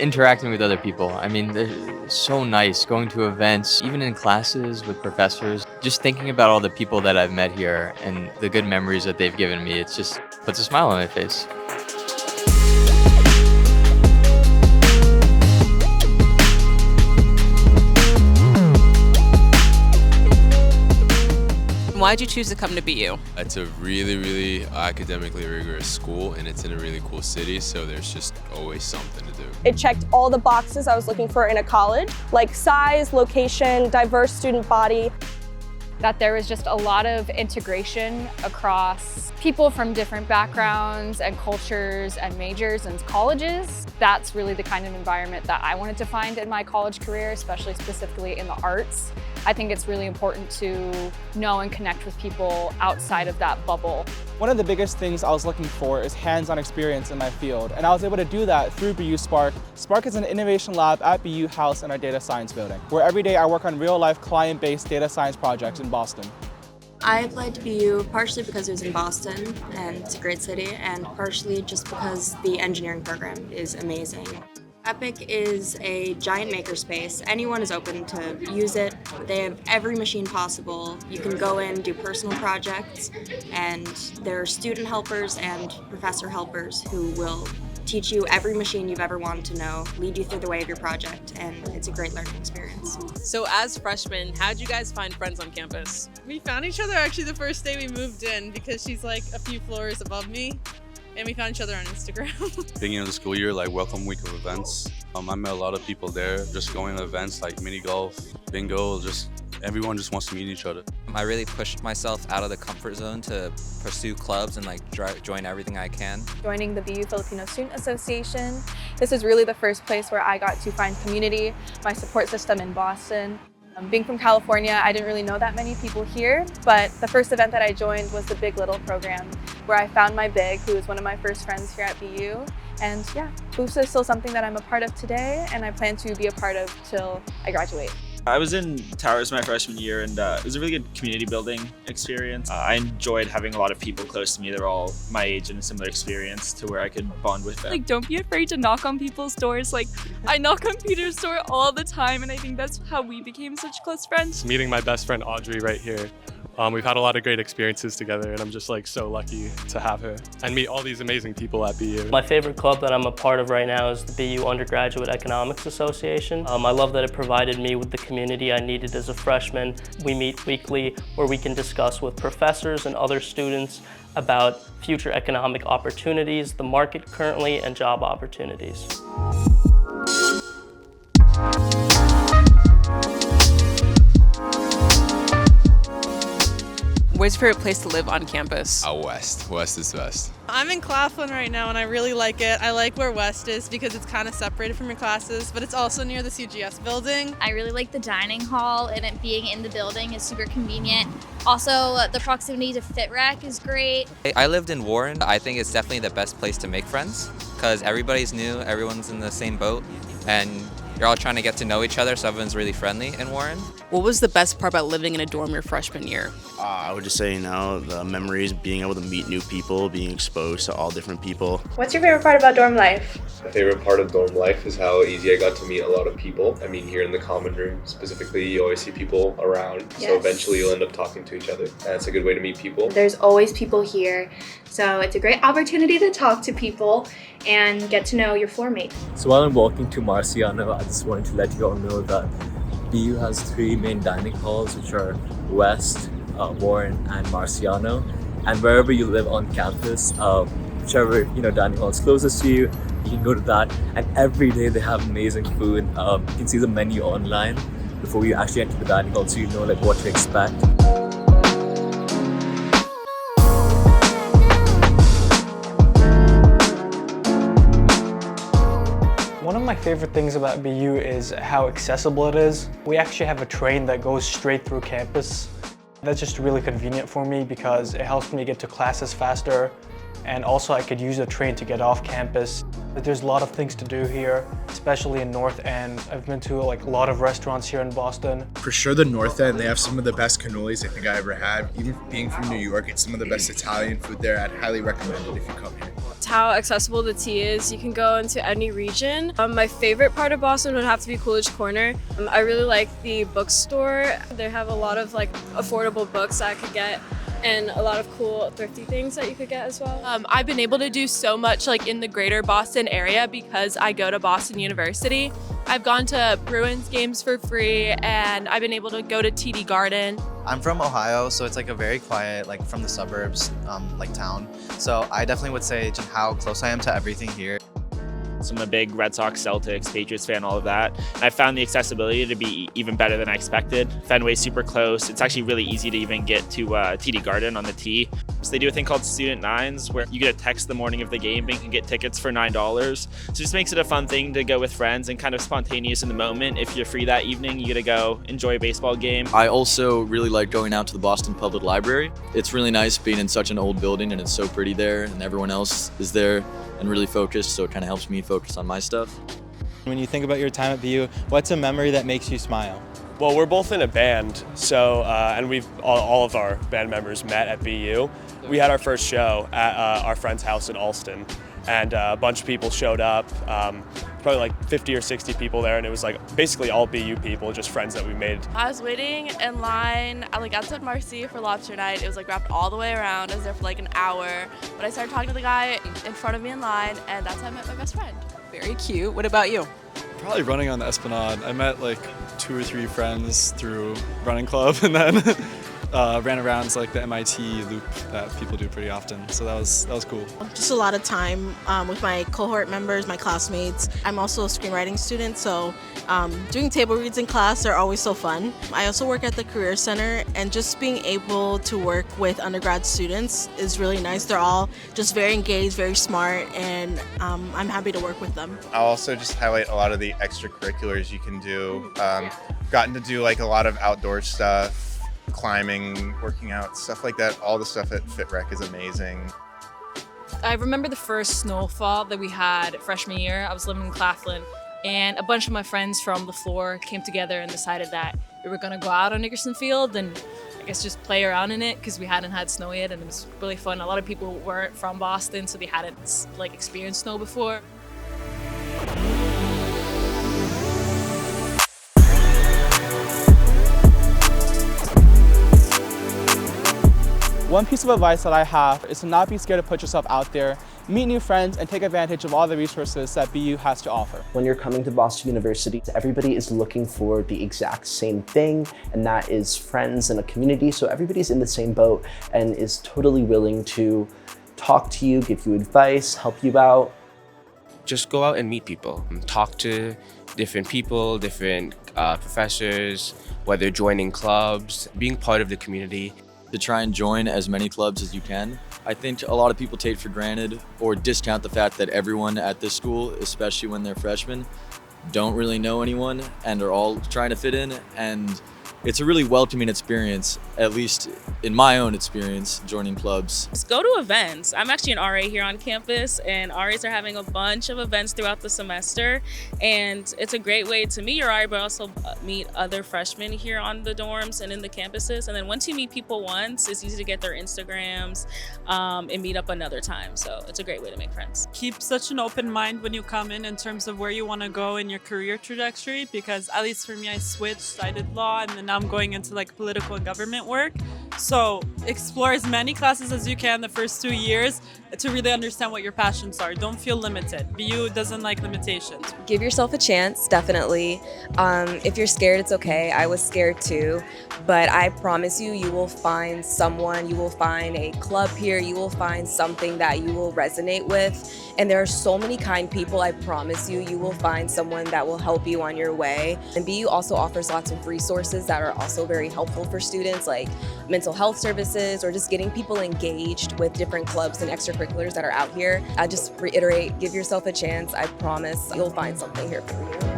interacting with other people. I mean, they're so nice going to events, even in classes with professors. Just thinking about all the people that I've met here and the good memories that they've given me, it just puts a smile on my face. Why'd you choose to come to BU? It's a really, really academically rigorous school, and it's in a really cool city, so there's just always something to do. It checked all the boxes I was looking for in a college, like size, location, diverse student body. That there was just a lot of integration across people from different backgrounds and cultures and majors and colleges. That's really the kind of environment that I wanted to find in my college career, especially specifically in the arts. I think it's really important to know and connect with people outside of that bubble. One of the biggest things I was looking for is hands-on experience in my field, and I was able to do that through BU Spark. Spark is an innovation lab at BU House in our data science building, where every day I work on real-life client-based data science projects in Boston. I applied to BU partially because it was in Boston and it's a great city, and partially just because the engineering program is amazing. Epic is a giant makerspace. Anyone is open to use it. They have every machine possible. You can go in, do personal projects, and there are student helpers and professor helpers who will teach you every machine you've ever wanted to know, lead you through the way of your project, and it's a great learning experience. So as freshmen, how'd you guys find friends on campus? We found each other actually the first day we moved in because she's like a few floors above me. And we found each other on Instagram. Beginning of the school year, like welcome week of events. I met a lot of people there, just going to events like mini golf, bingo, just everyone just wants to meet each other. I really pushed myself out of the comfort zone to pursue clubs and join everything I can. Joining the BU Filipino Student Association, this is really the first place where I got to find community, my support system in Boston. Being from California, I didn't really know that many people here, but the first event that I joined was the Big Little program, where I found my Big, who was one of my first friends here at BU. And yeah, BUFSA is still something that I'm a part of today, and I plan to be a part of till I graduate. I was in Towers my freshman year, and it was a really good community building experience. I enjoyed having a lot of people close to me that are all my age and a similar experience to where I could bond with them. Don't be afraid to knock on people's doors. I knock on Peter's door all the time, and I think that's how we became such close friends. Meeting my best friend Audrey right here. We've had a lot of great experiences together, and I'm just so lucky to have her and meet all these amazing people at BU. My favorite club that I'm a part of right now is the BU Undergraduate Economics Association. I love that it provided me with the community I needed as a freshman. We meet weekly where we can discuss with professors and other students about future economic opportunities, the market currently, and job opportunities. Where's your favorite place to live on campus? West. West is best. I'm in Claflin right now and I really like it. I like where West is because it's kind of separated from your classes, but it's also near the CGS building. I really like the dining hall, and it being in the building is super convenient. Also, the proximity to FitRec is great. I lived in Warren. I think it's definitely the best place to make friends because everybody's new, everyone's in the same boat, and you're all trying to get to know each other, so everyone's really friendly in Warren. What was the best part about living in a dorm your freshman year? I would just say, the memories, being able to meet new people, being exposed to all different people. What's your favorite part about dorm life? My favorite part of dorm life is how easy I got to meet a lot of people. I mean, here in the common room specifically, you always see people around, so eventually you'll end up talking to each other. And it's a good way to meet people. There's always people here, so it's a great opportunity to talk to people and get to know your floor mate. So while I'm walking to Marciano, I just wanted to let you all know that BU has 3 main dining halls, which are West, Warren, and Marciano. And wherever you live on campus, whichever dining hall is closest to you, you can go to that. And every day they have amazing food. You can see the menu online before you actually enter the dining hall, so you know what to expect. One of my favorite things about BU is how accessible it is. We actually have a train that goes straight through campus. That's just really convenient for me because it helps me get to classes faster, and also I could use the train to get off campus. There's a lot of things to do here, especially in North End. I've been to a lot of restaurants here in Boston. For sure the North End, they have some of the best cannolis I think I ever had. Even being from New York, it's some of the best Italian food there. I'd highly recommend it if you come here. how accessible the tea is. You can go into any region. My favorite part of Boston would have to be Coolidge Corner. I really like the bookstore. They have a lot of like affordable books that I could get and a lot of cool thrifty things that you could get as well. I've been able to do so much like in the greater Boston area because I go to Boston University. I've gone to Bruins games for free and I've been able to go to TD Garden. I'm from Ohio, so it's like a very quiet, like from the suburbs, like town. So I definitely would say just how close I am to everything here. So I'm a big Red Sox, Celtics, Patriots fan, all of that. And I found the accessibility to be even better than I expected. Fenway's super close. It's actually really easy to even get to TD Garden on the T. So they do a thing called Student Nines where you get a text the morning of the game and can get tickets for $9. So it just makes it a fun thing to go with friends and kind of spontaneous in the moment. If you're free that evening, you get to go enjoy a baseball game. I also really like going out to the Boston Public Library. It's really nice being in such an old building and it's so pretty there and everyone else is there and really focused, so it kind of helps me focus on my stuff. When you think about your time at BU, what's a memory that makes you smile? Well, we're both in a band, so and we've all of our band members met at BU. We had our first show at our friend's house in Alston, and a bunch of people showed up, probably like 50 or 60 people there, and it was like basically all BU people, just friends that we made. I was waiting in line like outside Marcy for lobster night. It was like wrapped all the way around. I was there for like an hour, but I started talking to the guy in front of me in line, and that's how I met my best friend. Very cute. What about you? Probably running on the Esplanade. I met like 2 or 3 friends through running club and then ran around like the MIT loop that people do pretty often. So that was cool. Just a lot of time with my cohort members, my classmates. I'm also a screenwriting student, so doing table reads in class are always so fun. I also work at the Career Center, and just being able to work with undergrad students is really nice. They're all just very engaged, very smart, and I'm happy to work with them. I'll also just highlight a lot of the extracurriculars you can do. Gotten to do like a lot of outdoor stuff, climbing, working out, stuff like that. All the stuff at FitRec is amazing. I remember the first snowfall that we had freshman year. I was living in Claflin, and a bunch of my friends from the floor came together and decided that we were gonna go out on Nickerson Field and I guess just play around in it because we hadn't had snow yet, and it was really fun. A lot of people weren't from Boston, so they hadn't like experienced snow before. One piece of advice that I have is to not be scared to put yourself out there, meet new friends, and take advantage of all the resources that BU has to offer. When you're coming to Boston University, everybody is looking for the exact same thing, and that is friends and a community. So everybody's in the same boat and is totally willing to talk to you, give you advice, help you out. Just go out and meet people, talk to different people, different professors, whether joining clubs, being part of the community. To try and join as many clubs as you can. I think a lot of people take for granted or discount the fact that everyone at this school, especially when they're freshmen, don't really know anyone and are all trying to fit in, and it's a really welcoming experience, at least in my own experience, joining clubs. Just go to events. I'm actually an RA here on campus, and RAs are having a bunch of events throughout the semester, and it's a great way to meet your RA, but also meet other freshmen here on the dorms and in the campuses. And then once you meet people once, it's easy to get their Instagrams and meet up another time. So it's a great way to make friends. Keep such an open mind when you come in terms of where you want to go in your career trajectory, because at least for me, I switched. I did law, and then now I'm going into like political and government work. So explore as many classes as you can the first 2 years to really understand what your passions are. Don't feel limited. BU doesn't like limitations. Give yourself a chance, definitely. If you're scared, it's okay. I was scared too, but I promise you, you will find someone, you will find a club here, you will find something that you will resonate with. And there are so many kind people, I promise you, you will find someone that will help you on your way. And BU also offers lots of resources that are also very helpful for students, like mental health services or just getting people engaged with different clubs and extracurriculars that are out here. I just reiterate, give yourself a chance. I promise you'll find something here for you.